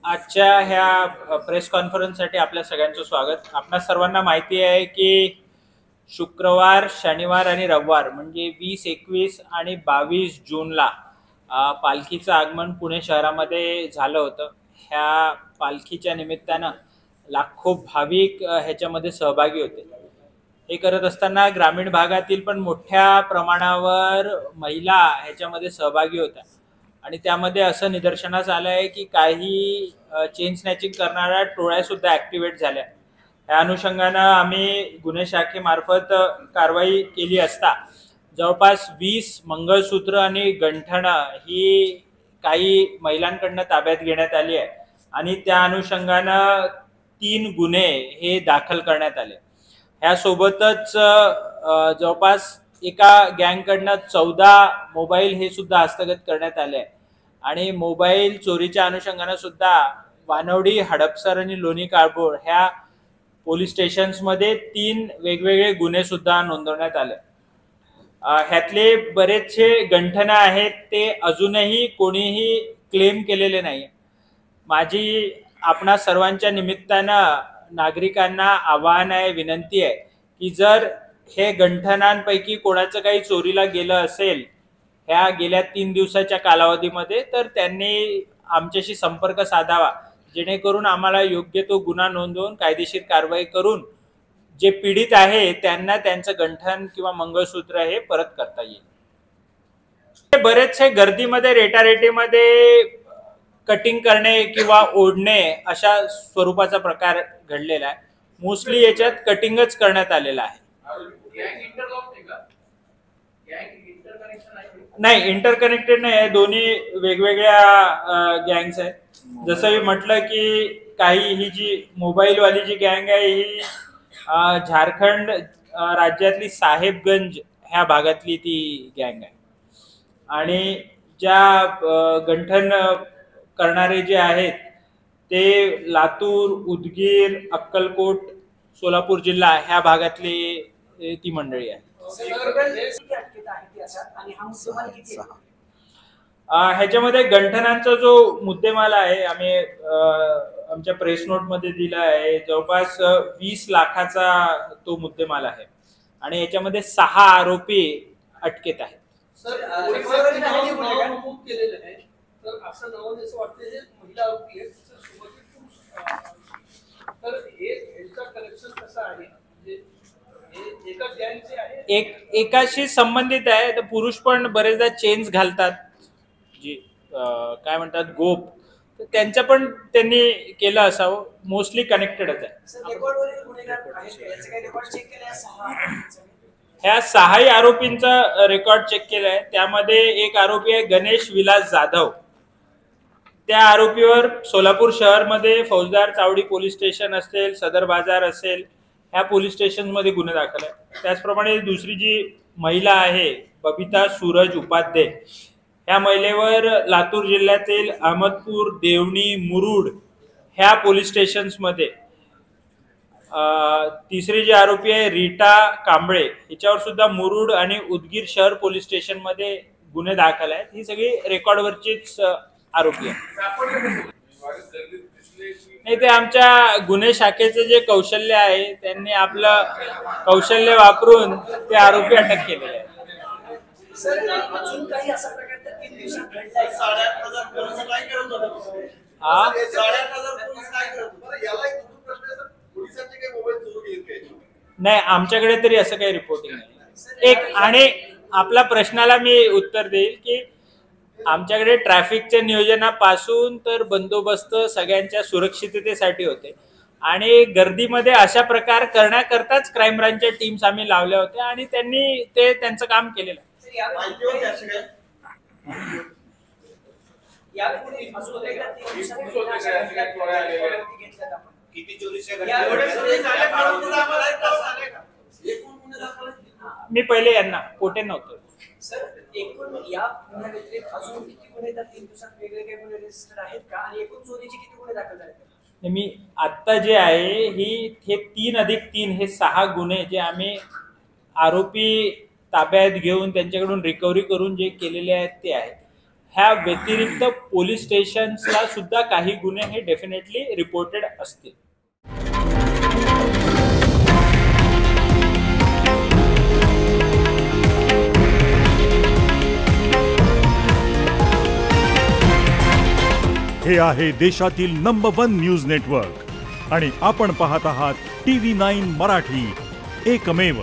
आजच्या ह्या प्रेस कॉन्फरन्ससाठी आपल्या सगळ्यांचं स्वागत. आपणा सर्वांना माहिती आहे की शुक्रवार, शनिवार आणि रविवार म्हणजे 20, 21 आणि 22 जूनला पालखीचं आगमन पुणे शहरामध्ये झालं होतं. ह्या पालखीच्या निमित्तानं लाखो भाविक ह्याच्यामध्ये सहभागी होते. हे करत असताना ग्रामीण भागातील पण मोठ्या प्रमाणावर महिला ह्याच्यामध्ये सहभागी होत्या आणि त्यामध्ये असं निदर्शनास आलं आहे की काही चेन स्नॅचिंग करणाऱ्या टोळ्या सुद्धा ऍक्टिव्हेट झाल्या. या अनुषंगानं आम्ही गुन्हे शाखेमार्फत कारवाई केली असता जवळपास 20 मंगळसूत्र आणि गंठणं ही काही महिलांकडनं ताब्यात घेण्यात आली आहे आणि त्या अनुषंगानं 3 गुन्हे हे दाखल करण्यात आले. ह्यासोबतच जवळपास एका गँगकडनं 14 मोबाईल हे सुद्धा हस्तगत करण्यात आले आहे आणि मोबाईल चोरीच्या अनुषंगानं सुद्धा वानवडी, हडपसर आणि लोणी काळभोर ह्या पोलीस स्टेशन्समध्ये 3 वेगवेगळे गुन्हे सुद्धा नोंदवण्यात आले. ह्यातले बरेचसे गंठनं आहेत ते अजूनही कोणीही क्लेम केलेले नाही. माझी आपणा सर्वांच्या निमित्तानं नागरिकांना आवाहन आहे, विनंती आहे की जर हे गंठनांपैकी कोणाचं काही चोरीला गेलं असेल ह्या गेल्या 3 दिवसाच्या कालावधीमध्ये तर त्यांनी आमच्याशी संपर्क साधावा, जेणेकरून आम्हाला योग्य तो गुन्हा नोंदवून कायदेशीर कारवाई करून जे पीडित आहे त्यांना त्यांचं गंठन किंवा मंगळसूत्र हे परत करता येईल. बरेचसे गर्दीमध्ये रेटारेटीमध्ये कटिंग करणे किंवा ओढणे अशा स्वरूपाचा प्रकार घडलेला आहे. मोस्टली याच्यात कटिंगच करण्यात आलेला आहे. नाही, इंटरकनेक्टेड नाही आहे, दोन्ही वेगवेगळ्या गँग्स आहेत. जसं मी म्हटलं की काही ही जी मोबाईलवाली जी गँग आहे ही झारखंड राज्यातली साहेबगंज ह्या भागातली ती गँग आहे आणि ज्या गंठन करणारे जे आहेत ते लातूर, उदगीर, अक्कलकोट, सोलापूर जिल्हा ह्या भागातली ती मंडळी आहे. ह्याच्यामध्ये गंठनांचा जो मुद्देमाल आहे आम्ही आमच्या प्रेस नोट मध्ये दिला आहे, जवळपास 20 लाखाचा तो मुद्देमाल आहे आणि याच्यामध्ये 6 आरोपी अटकेत आहेत. एकाशी संबंधित आहे. तर पुरुष पण बरेचदा चेन्स घालतात, जी काय म्हणतात गोप, तर त्यांचं पण त्यांनी केलं असावं. मोस्टली कनेक्टेडच आहे. ह्या 6 आरोपींचा रेकॉर्ड चेक केलाय. त्यामध्ये एक आरोपी आहे गणेश विलास जाधव. त्या आरोपीवर सोलापूर शहरमध्ये फौजदार चावडी पोलीस स्टेशन असेल, सदर बाजार असेल, ह्या पोलीस स्टेशनमध्ये गुन्हे दाखल आहे. त्याचप्रमाणे दुसरी जी महिला आहे बबिता सूरज उपाध्ये, ह्या महिलेवर लातूर जिल्ह्यातील अहमदपूर, देवणी, मुरुड ह्या पोलीस स्टेशन्समध्ये. तिसरी जी आरोपी आहे रीटा कांबळे, हिच्यावर सुद्धा मुरुड आणि उदगीर शहर पोलीस स्टेशनमध्ये गुन्हे दाखल आहेत. ही सगळी रेकॉर्डवरचीच आरोपी आहे. नाही, ते आमच्या गुन्हे शाखेचे जे कौशल्य आहे त्यांनी आपलं कौशल्य वापरून ते आरोपी अटक केलेले आहे. नाही, आमच्याकडे तरी असं काही रिपोर्टिंग नाही. एक आणि आपल्या प्रश्नाला मी उत्तर देईल की आमच्याकडे ट्रॅफिकच्या नियोजनापासून तर बंदोबस्त सगळ्यांच्या सुरक्षिततेसाठी होते आणि गर्दीमध्ये अशा प्रकार करण्याकरताच क्राईम ब्रांचच्या टीम्स आम्ही लावल्या होत्या आणि त्यांनी ते त्यांचं काम केलेलं आहे. मी पहिले यांना कोठे नव्हतो. मी आता जे आहे ही हे 3+3 हे 6 गुन्हे जे आम्ही आरोपी ताब्यात घेऊन त्यांच्याकडून रिकव्हरी करून जे केलेले आहेत ते आहेत. ह्या व्यतिरिक्त पोलीस स्टेशन्सला सुद्धा काही गुन्हे हे डेफिनेटली रिपोर्टेड असतील. हे आहे देशातील नंबर 1 न्यूज नेटवर्क आणि आपण पाहत आहात TV9 मराठी, एकमेव.